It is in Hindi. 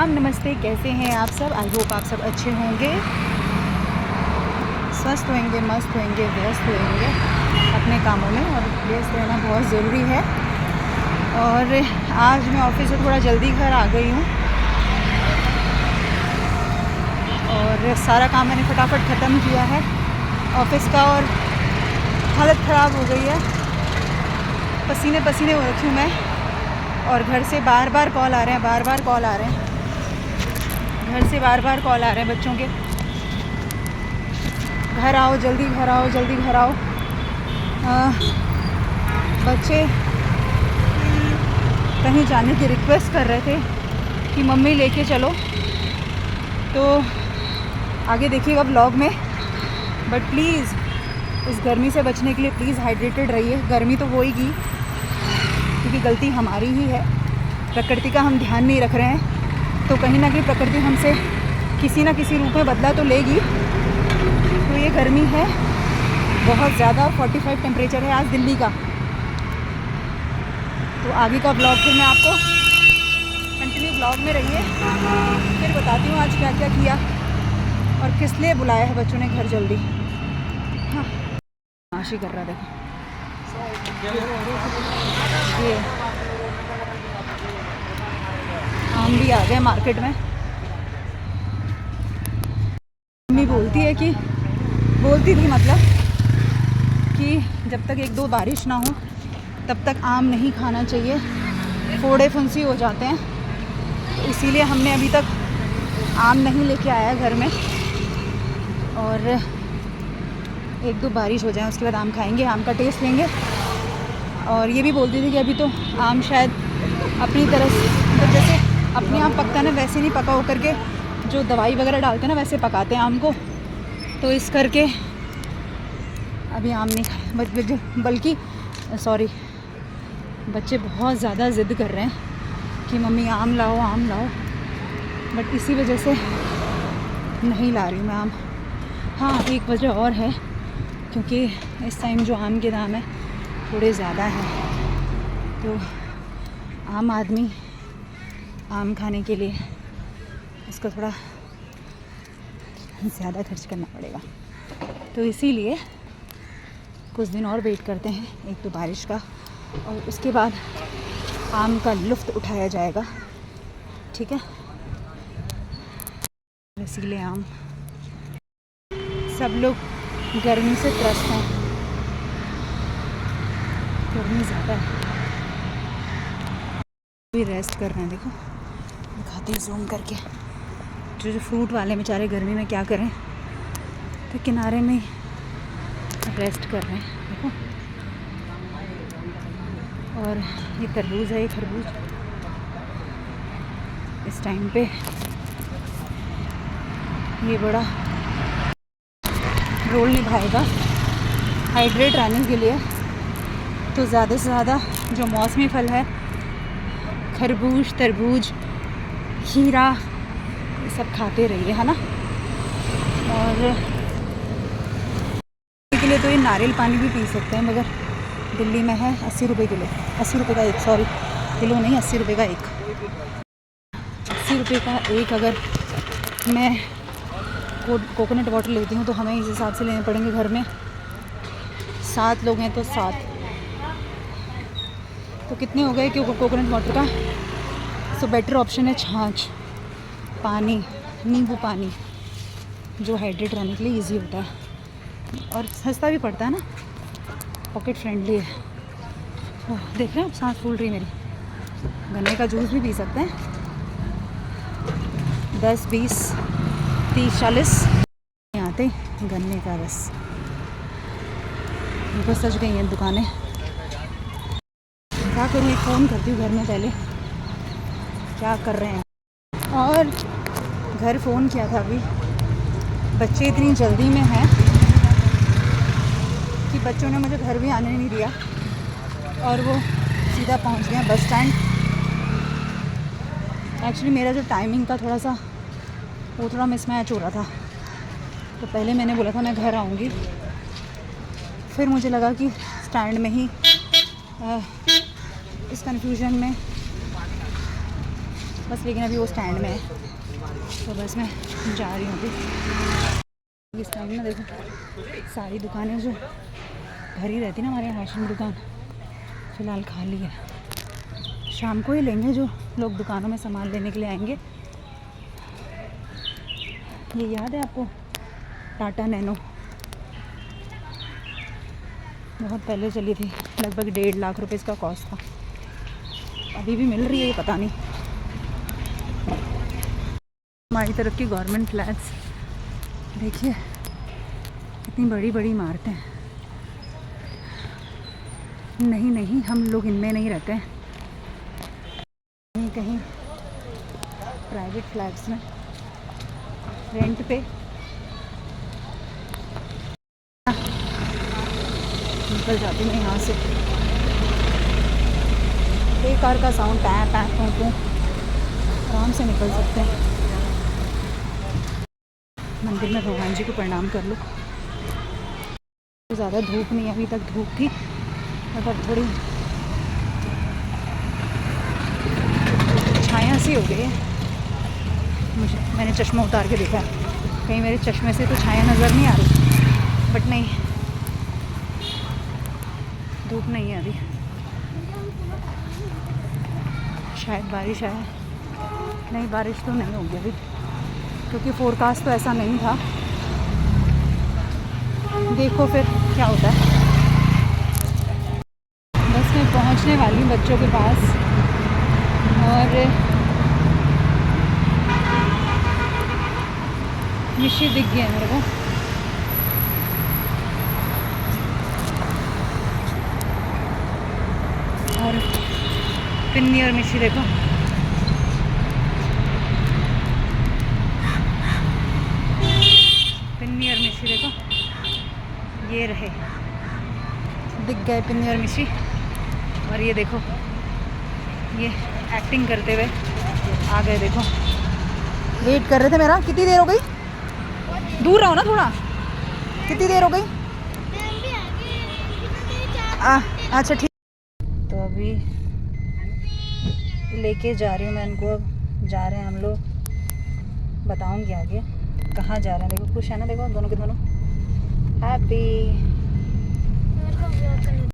सलाम नमस्ते, कैसे हैं आप सब। आई होप आप सब अच्छे होंगे, स्वस्थ होंगे, मस्त होंगे, व्यस्त होंगे अपने कामों में, और व्यस्त रहना बहुत ज़रूरी है। और आज मैं ऑफिस से थोड़ा जल्दी घर आ गई हूँ और सारा काम मैंने फटाफट ख़त्म किया है ऑफिस का, और हालत ख़राब हो गई है, पसीने पसीने हो रखी हूँ मैं। और घर से बार बार कॉल आ रहे हैं, बार बार कॉल आ रहे हैं, घर से बार बार कॉल आ रहे हैं बच्चों के, घर आओ जल्दी, घर आओ जल्दी, घर आओ। बच्चे कहीं जाने की रिक्वेस्ट कर रहे थे कि मम्मी लेके चलो, तो आगे देखिएगा व्लॉग में। बट प्लीज़ इस गर्मी से बचने के लिए प्लीज़ हाइड्रेटेड रहिए। गर्मी तो होएगी क्योंकि गलती हमारी ही है, प्रकृति का हम ध्यान नहीं रख रहे हैं, तो कहीं ना कहीं प्रकृति हमसे किसी ना किसी रूप में बदला तो लेगी। तो ये गर्मी है बहुत ज़्यादा, 45 टेम्परेचर है आज दिल्ली का। तो आगे का ब्लॉग फिर मैं आपको कंटिन्यू ब्लॉग में रहिए, फिर बताती हूँ आज क्या क्या किया और किस लिए बुलाया है बच्चों ने घर जल्दी। हाँ, नाशी कर रहा देखो ये आम भी आ गए मार्केट में। मम्मी बोलती थी मतलब कि जब तक एक दो बारिश ना हो तब तक आम नहीं खाना चाहिए, फोड़े फुंसी हो जाते हैं। तो इसीलिए हमने अभी तक आम नहीं लेके आया घर में, और एक दो बारिश हो जाए उसके बाद आम खाएंगे, आम का टेस्ट लेंगे। और ये भी बोलती थी कि अभी तो आम शायद अपनी तरह से, मतलब जैसे अपने आप पकता है ना वैसे नहीं पका होकर के, जो दवाई वगैरह डालते हैं ना वैसे पकाते हैं आम को। तो इस करके अभी आम नहीं खाए, बल्कि सॉरी, बच्चे बहुत ज़्यादा ज़िद कर रहे हैं कि मम्मी आम लाओ, आम लाओ। बट इसी वजह से नहीं ला रही हूँ मैं आम। हाँ, एक वजह और है, क्योंकि इस टाइम जो आम के दाम है थोड़े ज़्यादा हैं, तो आम आदमी आम खाने के लिए उसको थोड़ा ज़्यादा खर्च करना पड़ेगा। तो इसीलिए कुछ दिन और वेट करते हैं, एक तो बारिश का, और उसके बाद आम का लुत्फ़ उठाया जाएगा, ठीक है। इसीलिए आम, सब लोग गर्मी से त्रस्त हैं, गर्मी ज़्यादा है, भी रेस्ट कर रहे हैं। देखो दिखाते हैं जूम करके, जो फ्रूट वाले बेचारे गर्मी में क्या करें, तो किनारे में रेस्ट कर रहे हैं देखो। और ये तरबूज है, ये खरबूज इस टाइम पे ये बड़ा रोल निभाएगा हाइड्रेट रहने के लिए। तो ज़्यादा से ज़्यादा जो मौसमी फल है, खरबूज, तरबूज, खीरा, ये सब खाते रहिए, है ना। और के लिए तो ये नारियल पानी भी पी सकते हैं, मगर दिल्ली में है 80 रुपये किलो, 80 रुपये का एक, सॉरी किलो नहीं, 80 रुपये का एक, 80 रुपये का एक। अगर मैं कोकोनट वाटर लेती हूँ तो हमें इस हिसाब से लेने पड़ेंगे, घर में 7 लोग हैं तो 7, तो कितने हो गए क्योंकि कोकोनट वाटर का। सो बेटर ऑप्शन है छाछ, पानी, नींबू पानी, जो हाइड्रेट रहने के लिए इजी होता है और सस्ता भी पड़ता है ना, पॉकेट फ्रेंडली है। ओह, देख रहे हैं सांस फूल रही मेरी। गन्ने का जूस भी पी सकते हैं, 10, 20, 30, 40 आते गन्ने का रस। उनको सज गई हैं दुकानें, क्या करूँ, एक फ़ोन करती हूँ घर में पहले, क्या कर रहे हैं। और घर फ़ोन किया था अभी, बच्चे इतनी जल्दी में हैं कि बच्चों ने मुझे घर भी आने नहीं दिया, और वो सीधा पहुंच गए बस स्टैंड। एक्चुअली मेरा जो टाइमिंग का थोड़ा सा वो थोड़ा मिसमैच हो रहा था, तो पहले मैंने बोला था मैं घर आऊँगी, फिर मुझे लगा कि स्टैंड में ही इस कन्फ्यूजन में बस, लेकिन अभी वो स्टैंड में है तो बस मैं जा रही हूँ अभी। इस टाइम ना देखो सारी दुकानें जो भरी रहती ना हमारे यहाँ, राशन की दुकान फ़िलहाल खाली है। शाम को ही लेंगे जो लोग दुकानों में सामान लेने के लिए आएंगे। ये याद है आपको टाटा नैनो, बहुत पहले चली थी, लगभग 1.5 लाख रुपए इसका कॉस्ट था। अभी भी मिल रही है ये पता नहीं। हमारी तरफ की गवर्नमेंट फ्लैट्स देखिए कितनी बड़ी बड़ी इमारतें हैं। नहीं हम लोग इनमें नहीं रहते हैं, कहीं कहीं प्राइवेट फ्लैट्स में रेंट पे। निकल जाती मैं यहाँ से। एक कार का साउंड पैं पैं टूं टूं, आराम से निकल सकते हैं। मंदिर में भगवान जी को प्रणाम कर लो। ज़्यादा धूप नहीं, अभी तक धूप थी मतलब थोड़ी छाया सी हो गई है। मैंने चश्मा उतार के देखा, कहीं मेरे चश्मे से तो छाया नज़र नहीं आ रही, बट नहीं, धूप नहीं है अभी। शायद बारिश आए, नहीं बारिश तो नहीं होगी अभी, क्योंकि फोरकास्ट तो ऐसा नहीं था। देखो फिर क्या होता है। बस मैं पहुंचने वाली हूँ बच्चों के पास, और मिशी दिख गया मेरे को। और पिन्नी और मिशी देखो, पिन्नी और मिशी देखो, ये रहे, दिख गए पिन्नी और मिशी। और ये देखो ये एक्टिंग करते हुए आ गए, देखो वेट कर रहे थे मेरा। कितनी देर हो गई? दूर रहो ना थोड़ा। कितनी देर हो गई? अच्छा ठीक। तो अभी लेके जा रही हूँ मैं इनको, अब जा रहे हैं हम लोग, बताऊँगी आगे कहाँ जा रहे हैं। देखो खुश है ना, देखो दोनों के दोनों हैप्पी।